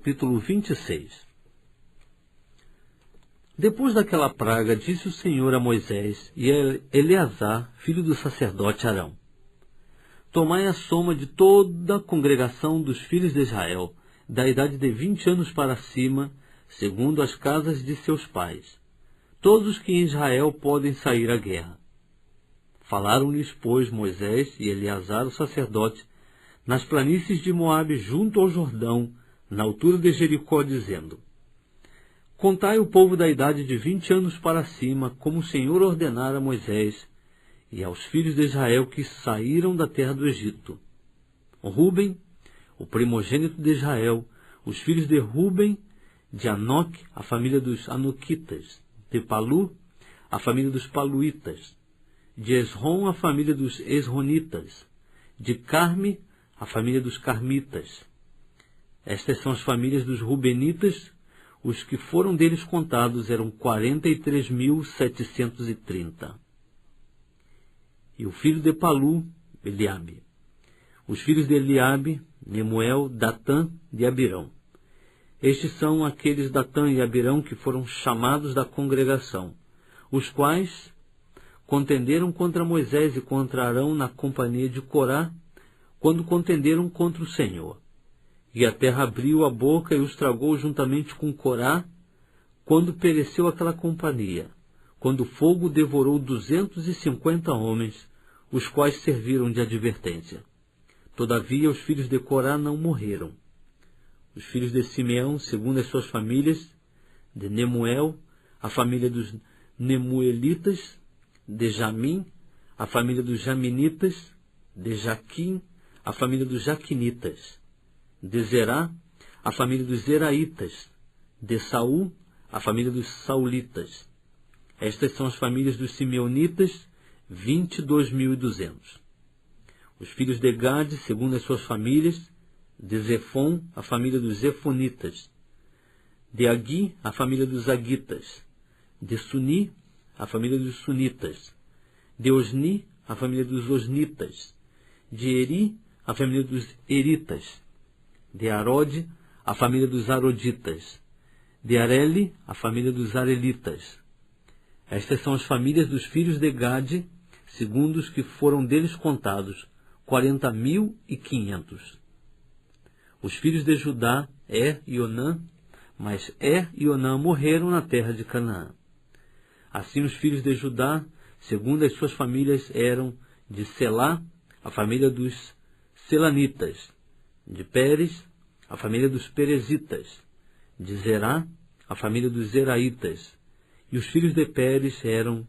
capítulo 26. Depois daquela praga, disse o Senhor a Moisés e a Eleazar, filho do sacerdote Arão: Tomai a soma de toda a congregação dos filhos de Israel, da idade de 20 anos para cima, segundo as casas de seus pais, todos os que em Israel podem sair à guerra. Falaram-lhes, pois, Moisés e Eleazar, o sacerdote, nas planícies de Moabe, junto ao Jordão, na altura de Jericó, dizendo: Contai o povo da idade de 20 anos para cima, como o Senhor ordenara a Moisés e aos filhos de Israel que saíram da terra do Egito. Ruben, o primogênito de Israel, os filhos de Ruben, de Anoque, a família dos Anoquitas, de Palu, a família dos Paluitas, de Esrom, a família dos Esronitas, de Carme, a família dos Carmitas. Estas são as famílias dos Rubenitas. Os que foram deles contados eram 43.730. E o filho de Palu, Eliabe. Os filhos de Eliabe, Nemuel, Datã e Abirão. Estes são aqueles Datã e Abirão que foram chamados da congregação, os quais contenderam contra Moisés e contra Arão na companhia de Corá, quando contenderam contra o Senhor. E a terra abriu a boca e os tragou juntamente com Corá, quando pereceu aquela companhia, quando o fogo devorou 250 homens, os quais serviram de advertência. Todavia os filhos de Corá não morreram. Os filhos de Simeão, segundo as suas famílias, de Nemuel, a família dos Nemuelitas, de Jamim, a família dos Jaminitas, de Jaquim, a família dos Jaquinitas, de Zerá, a família dos Zeraitas, de Saul, a família dos Saulitas. Estas são as famílias dos Simeonitas, 22.200. Os filhos de Gade, segundo as suas famílias, de Zefon, a família dos Zefonitas, de Agui, a família dos Agitas, de Suni, a família dos Sunitas, de Osni, a família dos Osnitas, de Eri, a família dos Eritas, de Arode, a família dos Aroditas, de Areli, a família dos Arelitas. Estas são as famílias dos filhos de Gade, segundo os que foram deles contados, 40.500. Os filhos de Judá, e Onã, mas e Onã morreram na terra de Canaã. Assim os filhos de Judá, segundo as suas famílias, eram de Selá, a família dos Selanitas, de Pérez, a família dos Perezitas, de Zerá, a família dos Zeraitas. E os filhos de Pérez eram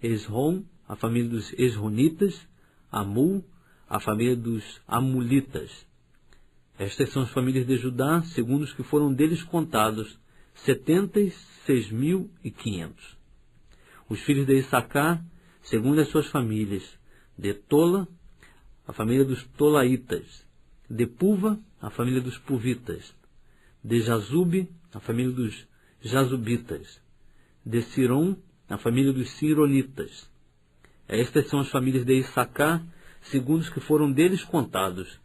Esrom, a família dos Esronitas, Amul, a família dos Amulitas. Estas são as famílias de Judá, segundo os que foram deles contados, 76.500. Os filhos de Issacar, segundo as suas famílias, de Tola, a família dos Tolaitas, de Puva, a família dos Puvitas, de Jazube, a família dos Jazubitas, de Siron, a família dos Sironitas. Estas são as famílias de Issacar, segundo os que foram deles contados,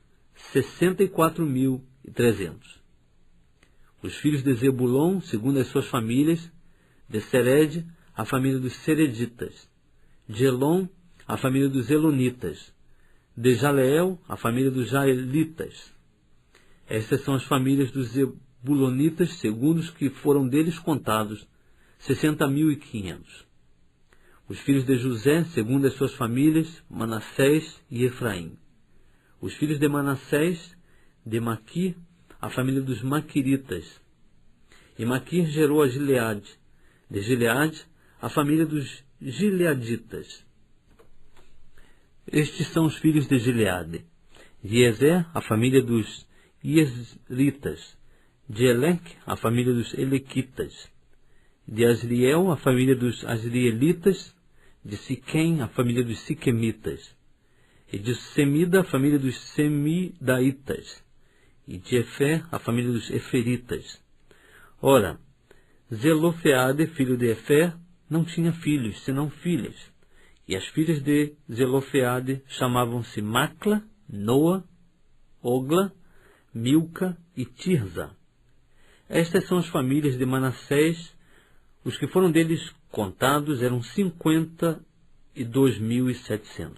64.300. Os filhos de Zebulon, segundo as suas famílias, de Sered, a família dos Sereditas, de Elon, a família dos Elonitas, de Jaleel, a família dos Jaelitas. Estas são as famílias dos Zebulonitas, segundo os que foram deles contados, 60.500. Os filhos de José, segundo as suas famílias, Manassés e Efraim. Os filhos de Manassés, de Maquir, a família dos Maquiritas. E Maquir gerou a Gileade. De Gileade, a família dos Gileaditas. Estes são os filhos de Gileade. De Ezer, a família dos Iesritas. De Eleque, a família dos Elequitas. De Asriel, a família dos Asrielitas. De Siquém, a família dos Siquemitas. E de Semida, a família dos Semidaitas. E de Efer, a família dos Eferitas. Ora, Zelofeade, filho de Efer, não tinha filhos, senão filhas. E as filhas de Zelofeade chamavam-se Macla, Noa, Ogla, Milca e Tirza. Estas são as famílias de Manassés. Os que foram deles contados eram 52.700.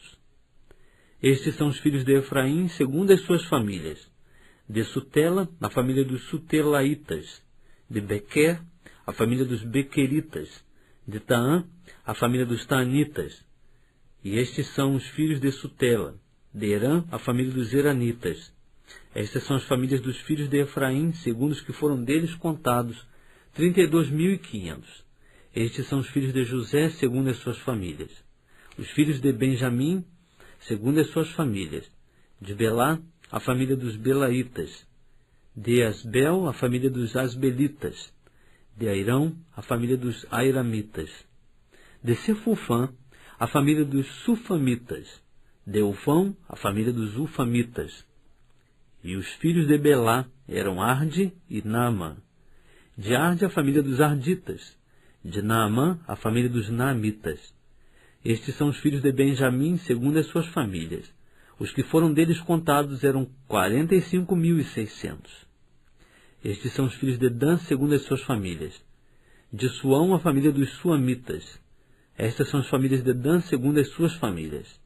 Estes são os filhos de Efraim, segundo as suas famílias. De Sutela, a família dos Sutelaitas. De Bequer, a família dos Bequeritas. De Taã, a família dos Taanitas. E estes são os filhos de Sutela. De Herã, a família dos Heranitas. Estas são as famílias dos filhos de Efraim, segundo os que foram deles contados, 32.500. Estes são os filhos de José, segundo as suas famílias. Os filhos de Benjamim, segundo as suas famílias. De Belá, a família dos Belaitas. De Asbel, a família dos Asbelitas. De Airão, a família dos Airamitas. De Sefufã, a família dos Sufamitas. De Ufão, a família dos Ufamitas. E os filhos de Belá eram Arde e Naamã. De Arde, a família dos Arditas. De Naamã, a família dos Naamitas. Estes são os filhos de Benjamim, segundo as suas famílias. Os que foram deles contados eram 45.600. Estes são os filhos de Dan, segundo as suas famílias. De Suão, a família dos Suamitas. Estas são as famílias de Dan, segundo as suas famílias.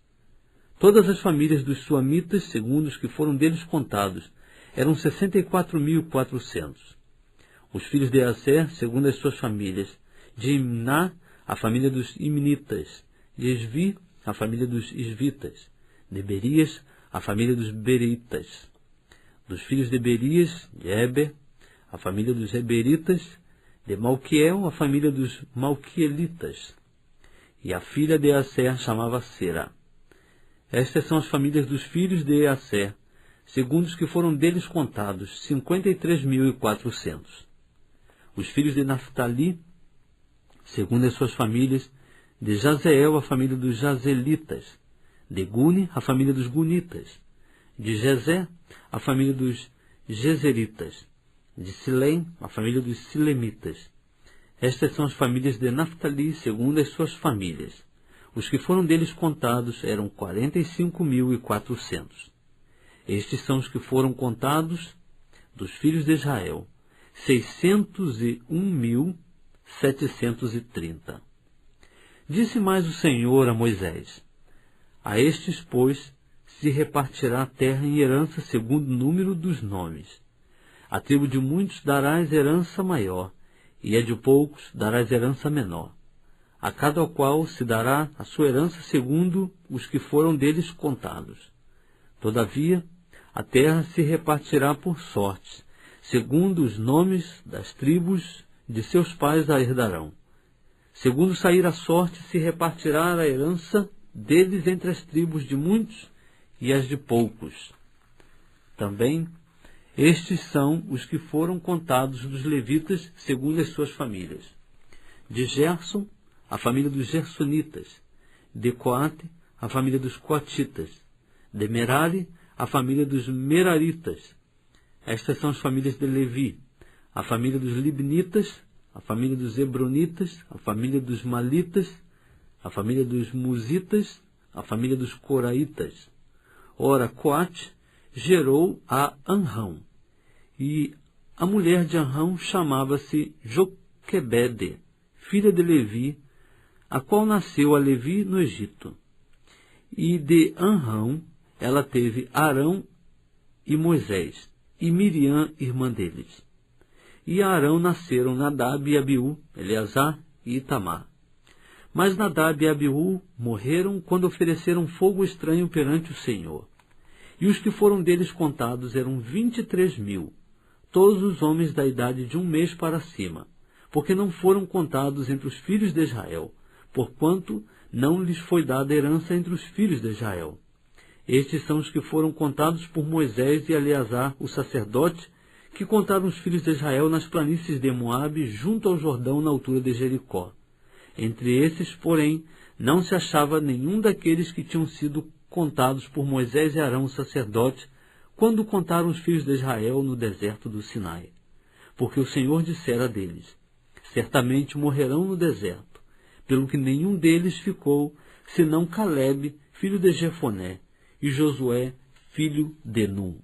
Todas as famílias dos Suamitas, segundo os que foram deles contados, eram 64.400. Os filhos de Aser, segundo as suas famílias. De Imná, a família dos Imnitas. De Esvi, a família dos Esvitas. De Berias, a família dos Beritas. Dos filhos de Berias, de Eber, a família dos Eberitas. De Malquiel, a família dos Malquielitas. E a filha de Aser chamava Sera. Estas são as famílias dos filhos de Aser, segundo os que foram deles contados, 53.400. Os filhos de Naftali, segundo as suas famílias. De Jazeel, a família dos Jazelitas. De Guni, a família dos Gunitas. De Jezé, a família dos Jezeritas. De Silém, a família dos Silemitas. Estas são as famílias de Naftali, segundo as suas famílias. Os que foram deles contados eram 45.400. Estes são os que foram contados dos filhos de Israel, 601.730. Disse mais o Senhor a Moisés: a estes, pois, se repartirá a terra em herança segundo o número dos nomes. A tribo de muitos darás herança maior, e a de poucos darás herança menor. A cada qual se dará a sua herança segundo os que foram deles contados. Todavia, a terra se repartirá por sortes, segundo os nomes das tribos de seus pais a herdarão. Segundo sair a sorte, se repartirá a herança deles entre as tribos de muitos e as de poucos. Também, estes são os que foram contados dos levitas, segundo as suas famílias. De Gerson, a família dos Gersonitas. De Coate, a família dos Coatitas. De Merari, a família dos Meraritas. Estas são as famílias de Levi. A família dos Libnitas, a família dos Hebronitas, a família dos Malitas, a família dos Musitas, a família dos Coraitas. Ora, Coate gerou a Anrão, e a mulher de Anrão chamava-se Joquebede, filha de Levi, a qual nasceu a Levi no Egito. E de Anrão ela teve Arão e Moisés, e Miriam, irmã deles. E a Arão nasceram Nadab e Abiú, Eleazar e Itamar. Mas Nadab e Abiú morreram quando ofereceram fogo estranho perante o Senhor. E os que foram deles contados eram 23.000, todos os homens da idade de 1 mês para cima, porque não foram contados entre os filhos de Israel, porquanto não lhes foi dada herança entre os filhos de Israel. Estes são os que foram contados por Moisés e Eleazar, o sacerdote, que contaram os filhos de Israel nas planícies de Moabe, junto ao Jordão, na altura de Jericó. Entre esses, porém, não se achava nenhum daqueles que tinham sido contados por Moisés e Arão, o sacerdote, quando contaram os filhos de Israel no deserto do Sinai. Porque o Senhor dissera deles: certamente morrerão no deserto, pelo que nenhum deles ficou, senão Calebe, filho de Jefoné, e Josué, filho de Nun.